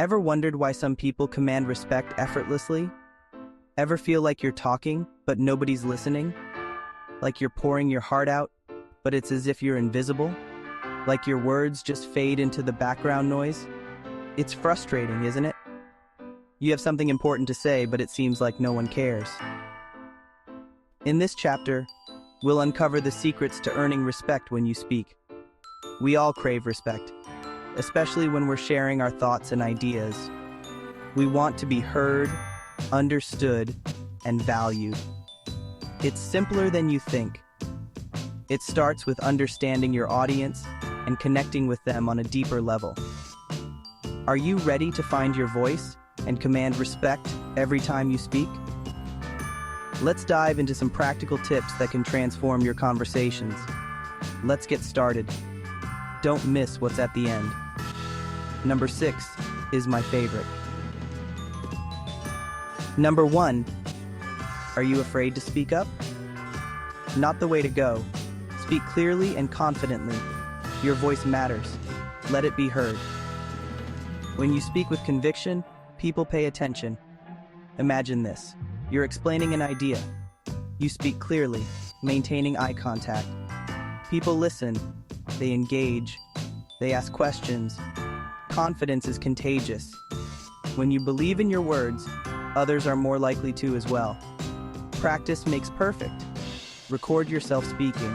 Ever wondered why some people command respect effortlessly? Ever feel like you're talking, but nobody's listening? Like you're pouring your heart out, but it's as if you're invisible? Like your words just fade into the background noise? It's frustrating, isn't it? You have something important to say, but it seems like no one cares. In this chapter, we'll uncover the secrets to earning respect when you speak. We all crave respect, especially when we're sharing our thoughts and ideas. We want to be heard, understood, and valued. It's simpler than you think. It starts with understanding your audience and connecting with them on a deeper level. Are you ready to find your voice and command respect every time you speak? Let's dive into some practical tips that can transform your conversations. Let's get started. Don't miss what's at the end. Number 6 is my favorite. Number 1, are you afraid to speak up? Not the way to go. Speak clearly and confidently. Your voice matters. Let it be heard. When you speak with conviction, people pay attention. Imagine this. You're explaining an idea. You speak clearly, maintaining eye contact. People listen. They engage. They ask questions. Confidence is contagious. When you believe in your words, others are more likely to as well. Practice makes perfect. Record yourself speaking.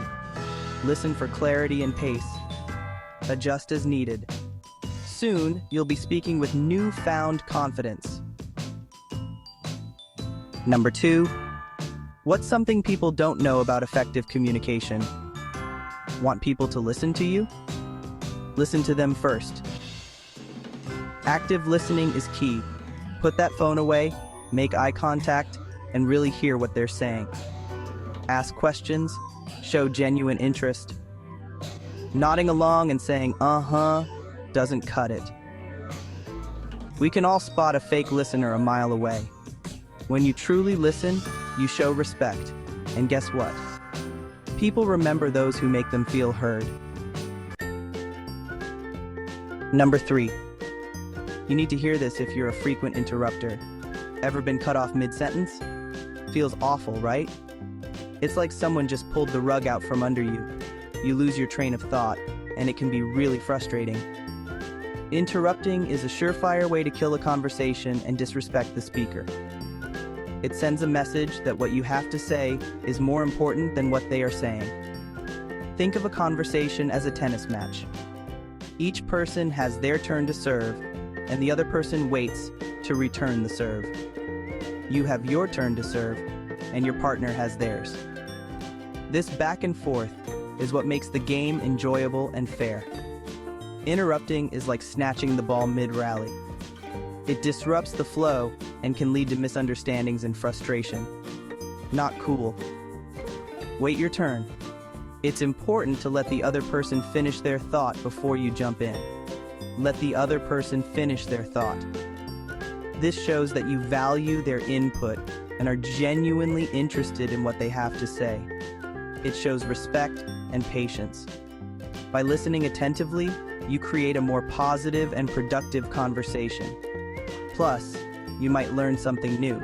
Listen for clarity and pace. Adjust as needed. Soon, you'll be speaking with newfound confidence. Number 2, what's something people don't know about effective communication? Want people to listen to you? Listen to them first. Active listening is key. Put that phone away, make eye contact, and really hear what they're saying. Ask questions, show genuine interest. Nodding along and saying, "uh-huh," doesn't cut it. We can all spot a fake listener a mile away. When you truly listen, you show respect. And guess what? People remember those who make them feel heard. Number 3. You need to hear this if you're a frequent interrupter. Ever been cut off mid-sentence? Feels awful, right? It's like someone just pulled the rug out from under you. You lose your train of thought, and it can be really frustrating. Interrupting is a surefire way to kill a conversation and disrespect the speaker. It sends a message that what you have to say is more important than what they are saying. Think of a conversation as a tennis match. Each person has their turn to serve, and the other person waits to return the serve. You have your turn to serve, and your partner has theirs. This back and forth is what makes the game enjoyable and fair. Interrupting is like snatching the ball mid-rally. It disrupts the flow and can lead to misunderstandings and frustration. Not cool. Wait your turn. It's important to let the other person finish their thought before you jump in. Let the other person finish their thought. This shows that you value their input and are genuinely interested in what they have to say. It shows respect and patience. By listening attentively, you create a more positive and productive conversation. Plus, you might learn something new.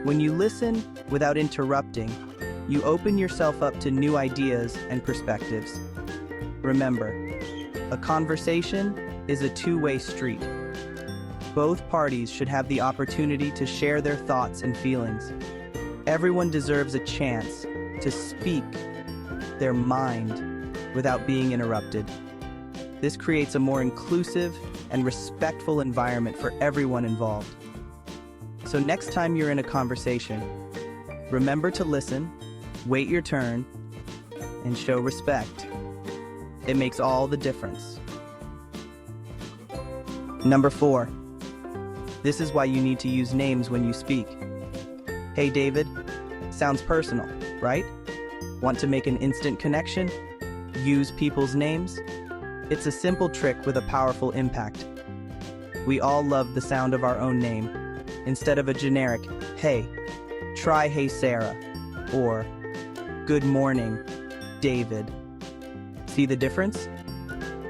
When you listen without interrupting, you open yourself up to new ideas and perspectives. Remember, a conversation is a two-way street. Both parties should have the opportunity to share their thoughts and feelings. Everyone deserves a chance to speak their mind without being interrupted. This creates a more inclusive and respectful environment for everyone involved. So next time you're in a conversation, remember to listen, wait your turn, and show respect. It makes all the difference. Number 4. This is why you need to use names when you speak. Hey David, sounds personal, right? Want to make an instant connection? Use people's names. It's a simple trick with a powerful impact. We all love the sound of our own name. Instead of a generic, "Hey," try "Hey Sarah," or "Good morning, David." See the difference?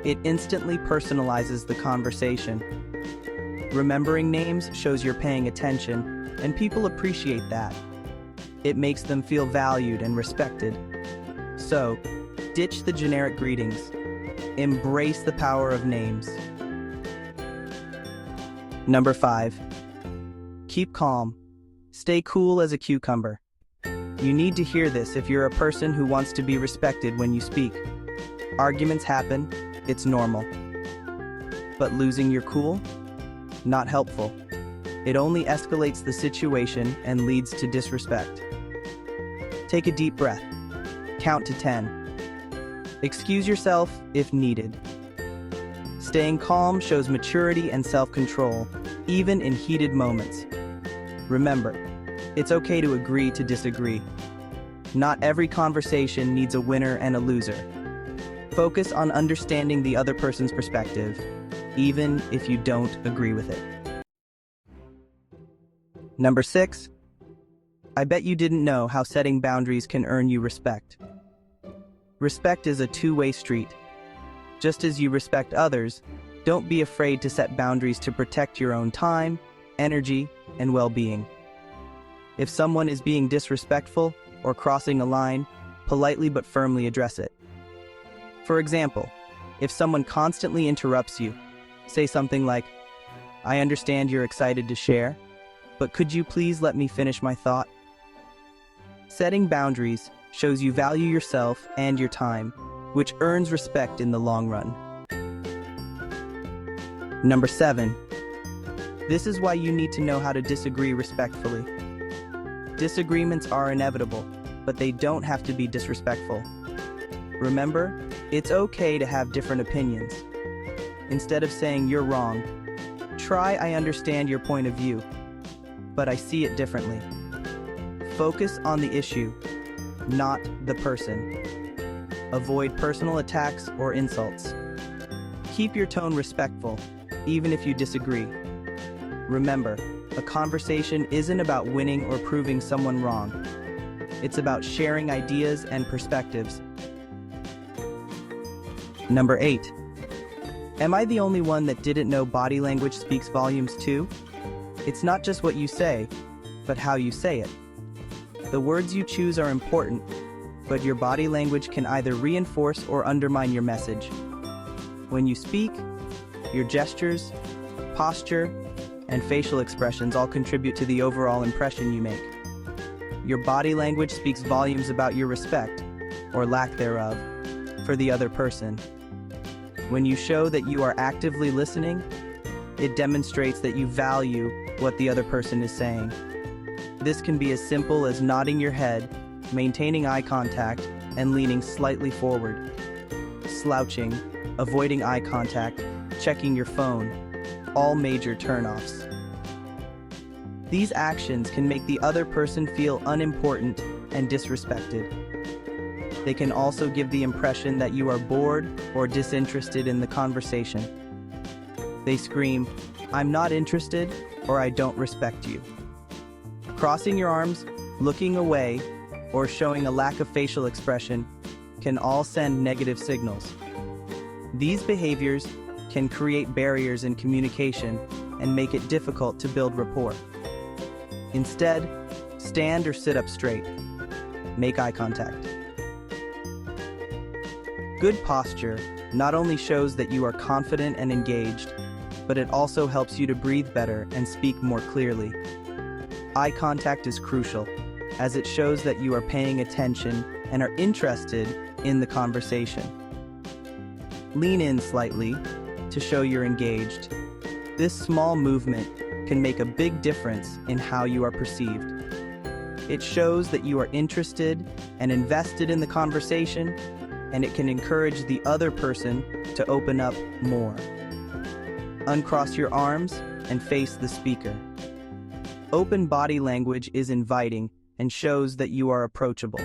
It instantly personalizes the conversation. Remembering names shows you're paying attention, and people appreciate that. It makes them feel valued and respected. So, ditch the generic greetings. Embrace the power of names. Number 5. Keep calm. Stay cool as a cucumber. You need to hear this if you're a person who wants to be respected when you speak. Arguments happen, it's normal. But losing your cool? Not helpful. It only escalates the situation and leads to disrespect. Take a deep breath. Count to 10. Excuse yourself if needed. Staying calm shows maturity and self-control, even in heated moments. Remember, it's okay to agree to disagree. Not every conversation needs a winner and a loser. Focus on understanding the other person's perspective, even if you don't agree with it. Number 6. I bet you didn't know how setting boundaries can earn you respect. Respect is a two-way street. Just as you respect others, don't be afraid to set boundaries to protect your own time, energy, and well-being. If someone is being disrespectful or crossing a line, politely but firmly address it. For example, if someone constantly interrupts you, say something like, "I understand you're excited to share, but could you please let me finish my thought?" Setting boundaries shows you value yourself and your time, which earns respect in the long run. Number 7. This is why you need to know how to disagree respectfully. Disagreements are inevitable, but they don't have to be disrespectful. Remember, it's okay to have different opinions. Instead of saying you're wrong, try "I understand your point of view, but I see it differently." Focus on the issue, not the person. Avoid personal attacks or insults. Keep your tone respectful, even if you disagree. Remember, a conversation isn't about winning or proving someone wrong. It's about sharing ideas and perspectives. Number 8. Am I the only one that didn't know body language speaks volumes too? It's not just what you say, but how you say it. The words you choose are important, but your body language can either reinforce or undermine your message. When you speak, your gestures, posture, and facial expressions all contribute to the overall impression you make. Your body language speaks volumes about your respect, or lack thereof, for the other person. When you show that you are actively listening, it demonstrates that you value what the other person is saying. This can be as simple as nodding your head, maintaining eye contact, and leaning slightly forward. Slouching, avoiding eye contact, checking your phone, all major turnoffs. These actions can make the other person feel unimportant and disrespected. They can also give the impression that you are bored or disinterested in the conversation. They scream, "I'm not interested," or "I don't respect you." Crossing your arms, looking away, or showing a lack of facial expression can all send negative signals. These behaviors can create barriers in communication and make it difficult to build rapport. Instead, stand or sit up straight. Make eye contact. Good posture not only shows that you are confident and engaged, but it also helps you to breathe better and speak more clearly. Eye contact is crucial, as it shows that you are paying attention and are interested in the conversation. Lean in slightly to show you're engaged. This small movement can make a big difference in how you are perceived. It shows that you are interested and invested in the conversation, and it can encourage the other person to open up more. Uncross your arms and face the speaker. Open body language is inviting and shows that you are approachable.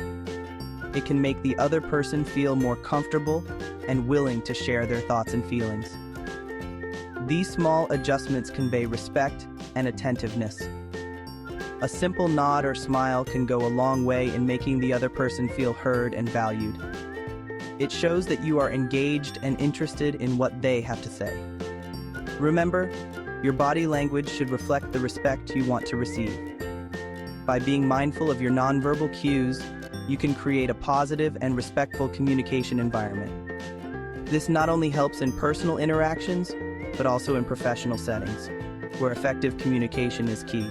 It can make the other person feel more comfortable and willing to share their thoughts and feelings. These small adjustments convey respect and attentiveness. A simple nod or smile can go a long way in making the other person feel heard and valued. It shows that you are engaged and interested in what they have to say. Remember, Your body language should reflect the respect you want to receive. By being mindful of your nonverbal cues, you can create a positive and respectful communication environment. This not only helps in personal interactions, but also in professional settings, where effective communication is key.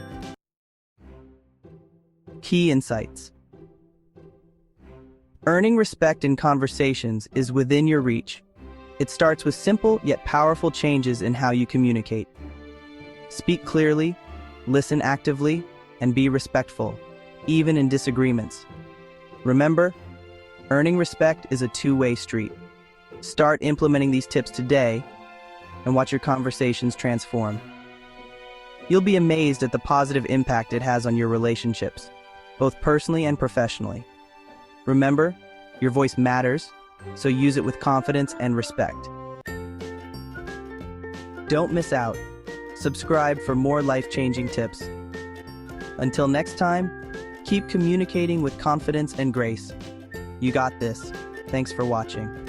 Key insights. Earning respect in conversations is within your reach. It starts with simple yet powerful changes in how you communicate. Speak clearly, listen actively, and be respectful, even in disagreements. Remember, earning respect is a two-way street. Start implementing these tips today and watch your conversations transform. You'll be amazed at the positive impact it has on your relationships, both personally and professionally. Remember, your voice matters, so use it with confidence and respect. Don't miss out. Subscribe for more life-changing tips. Until next time, keep communicating with confidence and grace. You got this. Thanks for watching.